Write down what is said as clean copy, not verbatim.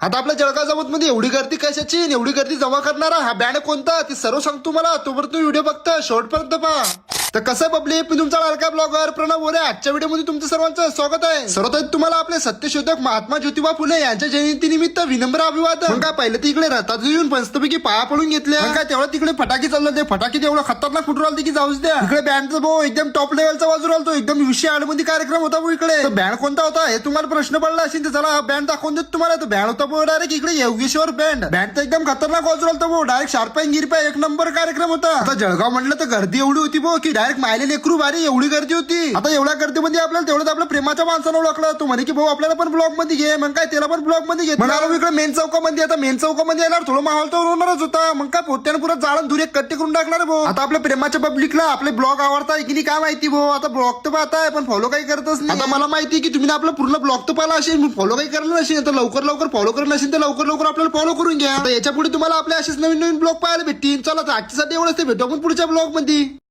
आता आपल्या जळगाव जवळ मध्ये एवढी गर्दी कशाची आणि एवढी गर्दी जमा करणारा हा बँड कोणता ते सर्व सांगतो मला. तोपर्यंत व्हिडिओ बघता शेवटपर्यंत पहा. तर कसं पब्लिक, मी तुमचा लाडका ब्लॉगर प्रणव बोरे. आजच्या व्हिडिओमध्ये तुमचं सर्वांचं स्वागत आहे. सर्वप्रथम तुम्हाला आपले सत्यशोधक महात्मा ज्योतिबा फुले यांच्या जयंतीनिमित्त विनम्र अभिवादन. मग काय पहिले तिकडे रथात येऊन मस्तपैकी पाया पडून घेतले. मग काय तेवढं तिकडे फटाके चालले, ते फटाके तेवढं खतरनाक फुटू राहिले की जाऊच द्या. इकडे बँडचा भाऊ एकदम टॉप लेवलचा वाजू राहतो, एकदम विषय आडमध्ये कार्यक्रम होता भाऊ इकडे. बँड कोणता होता हे तुम्हाला प्रश्न पडला असेल तर चला बँड दाखवून देतो तुम्हाला. तो बँड होता भाऊ डायरेक्ट इकडे योगेश्वर बँड. बँड तर एकदम खतरनाक वाजू राहतो भाऊ, डायरेक्ट शार्पाई गिरपाय एक नंबर कार्यक्रम होता. आता जळगाव म्हणलं तर गर्दी एवढी होती भाऊ की डायरेक्ट मायले लेकरू भारी एवढी गर्दी होती. आता एवढ्या गर्दीमध्ये आपल्याला तेवढंच आपल्या प्रेमाच्या माणसानं ओळखलं. तो म्हणे की भाऊ आपल्याला पण ब्लॉग मध्ये घे. मग काय त्याला पण ब्लॉग मध्ये घे म्हणालो इकडे मेन चौकामध्ये. आता मेन चौकामध्ये येणार थोडं माहोल तर होणारच होता. मग काय पोट्यानं पुरा जाळून धुरे कट्टे करून टाकणार भाऊ. आता आपल्या प्रेमाच्या पब्लिकला आपले ब्लॉग आवडताय की नाही काय माहिती भाऊ. आता ब्लॉग तर पाहताय पण फॉलो काही करतच नाही. आता मला माहिती की तुम्ही आपला पूर्ण ब्लॉग तर पाहिला असेल, फॉलो काही करणार नसेल तर लवकर फॉलो करत नसेल तर लवकर आपल्याला फॉलो करून घ्या. आता याच्या पुढे तुम्हाला आपल्या असेच नवीन ब्लॉग पाहायला भेटतील. चला आजच्यासाठी एवढंच, ते भेटू आपण पुढच्या ब्लॉग मध्ये.